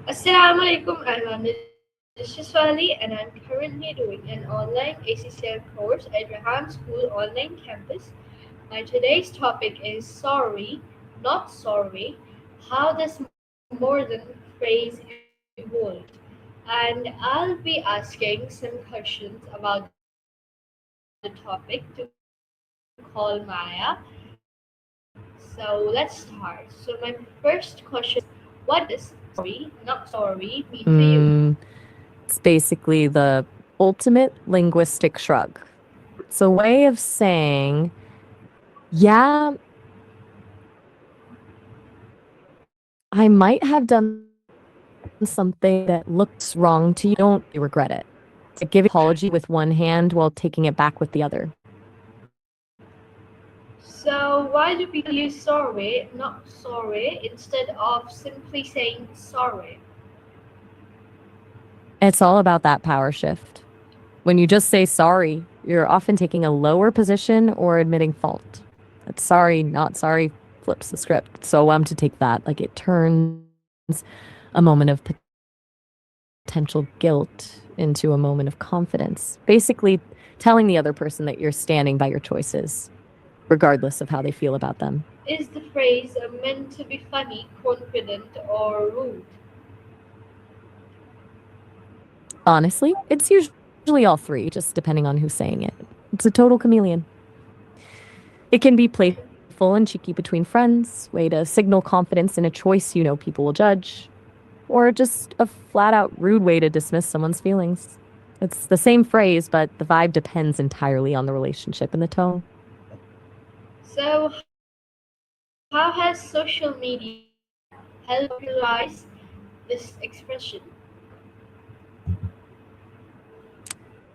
Assalamu alaikum. I'm Rslc and I'm currently doing an online ACCL course at Raham School online campus. My today's topic is sorry, not sorry. How does more than phrase evolve? And I'll be asking some questions about the topic to call Maya. So let's start. So my first question is, what does sorry, not sorry, mean to you? Mm, it's basically the ultimate linguistic shrug. It's a way of saying, yeah, I might have done something that looks wrong to you. Don't regret it. It's like giving apology with one hand while taking it back with the other. So why do people use sorry, not sorry, instead of simply saying sorry? It's all about that power shift. When you just say sorry, you're often taking a lower position or admitting fault. That sorry, not sorry flips the script. So to take that, like it turns a moment of potential guilt into a moment of confidence. Basically, telling the other person that you're standing by your choices, regardless of how they feel about them. Is the phrase meant to be funny, confident, or rude? Honestly, it's usually all three, just depending on who's saying it. It's a total chameleon. It can be playful and cheeky between friends, way to signal confidence in a choice you know people will judge, or just a flat out rude way to dismiss someone's feelings. It's the same phrase, but the vibe depends entirely on the relationship and the tone. So how has social media helped popularize this expression?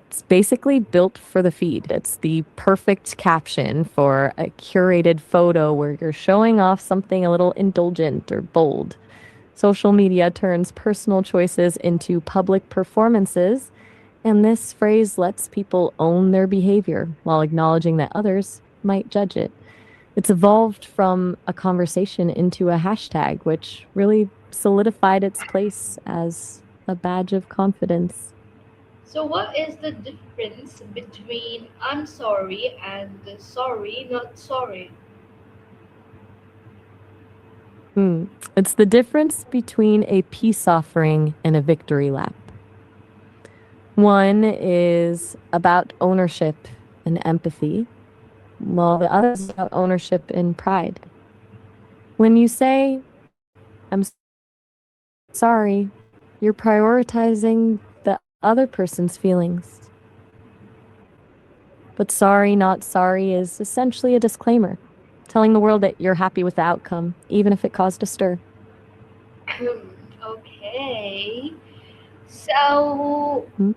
It's basically built for the feed. It's the perfect caption for a curated photo where you're showing off something a little indulgent or bold. Social media turns personal choices into public performances, and this phrase lets people own their behavior while acknowledging that others might judge it. It's evolved from a conversation into a hashtag, which really solidified its place as a badge of confidence. So what is the difference between I'm sorry and sorry, not sorry? Hmm. It's the difference between a peace offering and a victory lap. One is about ownership and empathy, while the other is about ownership and pride. When you say, I'm sorry, you're prioritizing the other person's feelings. But sorry, not sorry is essentially a disclaimer, telling the world that you're happy with the outcome, even if it caused a stir. Okay. So Hmm?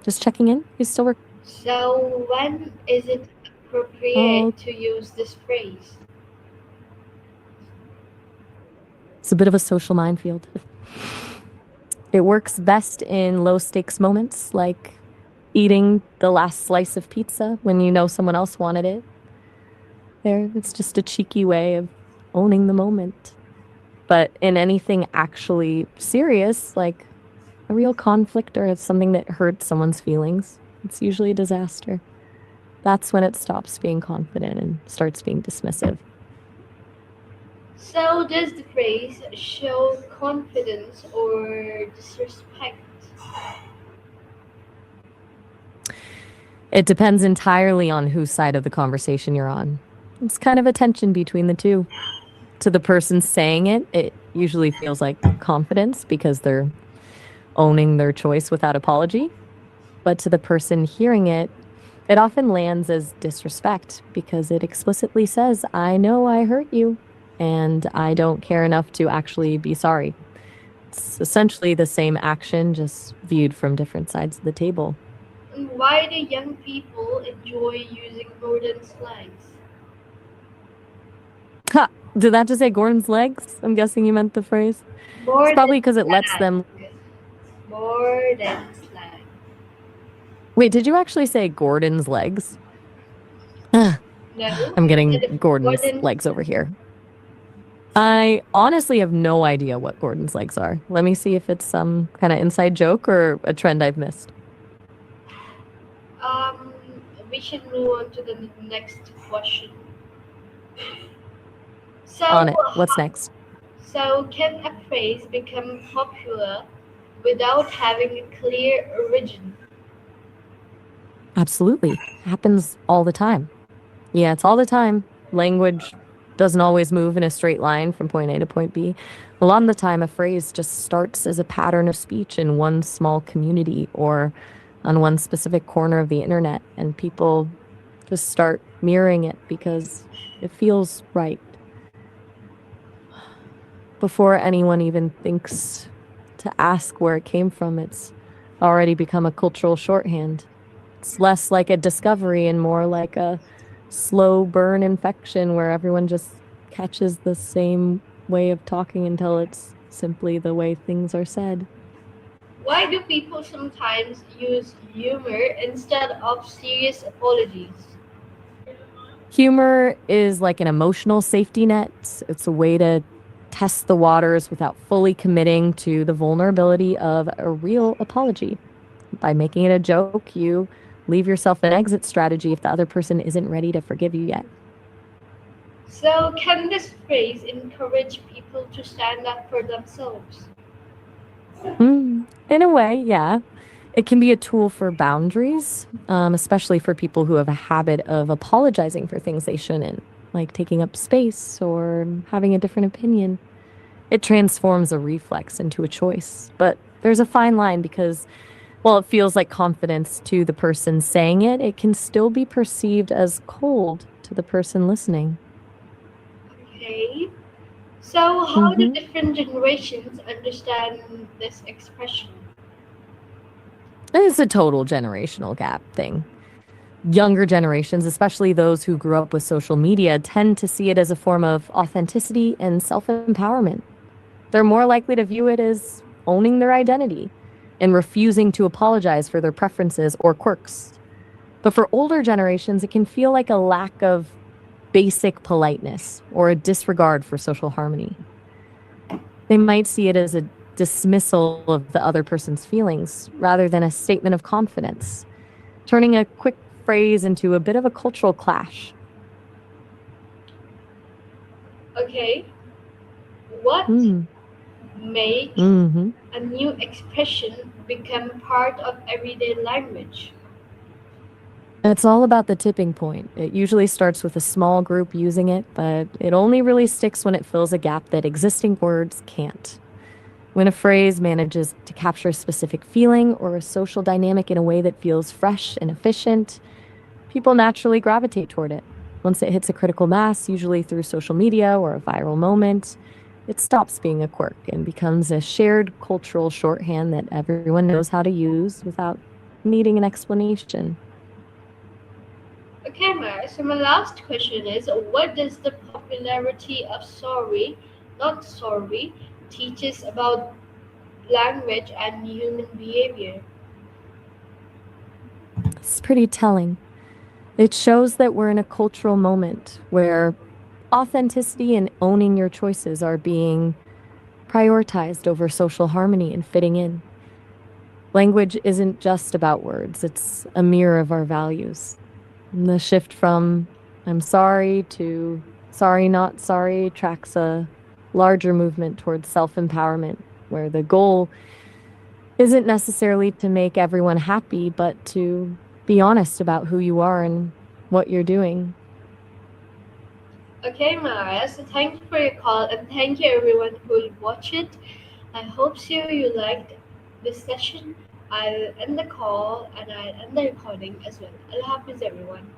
Just checking in. You still work? so when is it Oh, appropriate to use this phrase? it's a bit of a social minefield. It works best in low stakes moments like eating the last slice of pizza when you know someone else wanted it. There, it's just a cheeky way of owning the moment. But in anything actually serious, like a real conflict or something that hurts someone's feelings, it's usually a disaster. That's when it stops being confident and starts being dismissive. So does the phrase show confidence or disrespect? It depends entirely on whose side of the conversation you're on. It's kind of a tension between the two. To the person saying it, it usually feels like confidence because they're owning their choice without apology. But to the person hearing it, it often lands as disrespect because it explicitly says, I know I hurt you, and I don't care enough to actually be sorry. It's essentially the same action, just viewed from different sides of the table. And why do young people enjoy using modern slangs? Ha! Did that just say Gordon's legs? I'm guessing you meant the phrase. It's More probably than because it lets them. slang. More than slang. Wait, did you actually say Gordon's legs? I'm No, I getting said more Gordon's than legs over slang. here. I honestly have no idea what Gordon's legs are. Let me see if it's some kind of inside joke or a trend I've missed. Um, we should move on to the next question. On So, it. What's next? so can a phrase become popular without having a clear origin? Absolutely. Happens all the time. Yeah, it's all the time. Language doesn't always move in a straight line from point A to point B. A lot of the time, a phrase just starts as a pattern of speech in one small community or on one specific corner of the internet, and people just start mirroring it because it feels right before anyone even thinks to ask where it came from. It's already become a cultural shorthand. It's less like a discovery and more like a slow burn infection where everyone just catches the same way of talking until it's simply the way things are said. Why do people sometimes use humor instead of serious apologies? Humor is like an emotional safety net. It's a way to test the waters without fully committing to the vulnerability of a real apology. By making it a joke, you leave yourself an exit strategy if the other person isn't ready to forgive you yet. So, can this phrase encourage people to stand up for themselves? In a way, yeah. It can be a tool for boundaries, especially for people who have a habit of apologizing for things they shouldn't, like taking up space or having a different opinion. It transforms a reflex into a choice. But there's a fine line because while it feels like confidence to the person saying it, it can still be perceived as cold to the person listening. Okay. So, how do Hmm. different generations understand this expression? It's a total generational gap thing. Younger generations, especially those who grew up with social media, tend to see it as a form of authenticity and self empowerment. They're more likely to view it as owning their identity and refusing to apologize for their preferences or quirks. But for older generations, it can feel like a lack of basic politeness or a disregard for social harmony. They might see it as a dismissal of the other person's feelings rather than a statement of confidence, turning a quick phrase into a bit of a cultural clash. Okay. What Mm, makes hmm a new expression become part of everyday language? It's all about the tipping point. It usually starts with a small group using it, but it only really sticks when it fills a gap that existing words can't. When a phrase manages to capture a specific feeling or a social dynamic in a way that feels fresh and efficient, people naturally gravitate toward it. Once it hits a critical mass, usually through social media or a viral moment, it stops being a quirk and becomes a shared cultural shorthand that everyone knows how to use without needing an explanation. Okay, Mara. So, my last question is what does the popularity of sorry, not sorry, teaches about language and human behavior? It's pretty telling. It shows that we're in a cultural moment where authenticity and owning your choices are being prioritized over social harmony and fitting in. Language isn't just about words, it's a mirror of our values. And the shift from I'm sorry to sorry, not sorry tracks a larger movement towards self empowerment, where the goal isn't necessarily to make everyone happy, but to be honest about who you are and what you're doing. Okay, Mara. So, thank you for your call and thank you everyone who will watch it. I hope so you liked this session. I'll end the call and I'll end the recording as well. Allah Hafiz, everyone.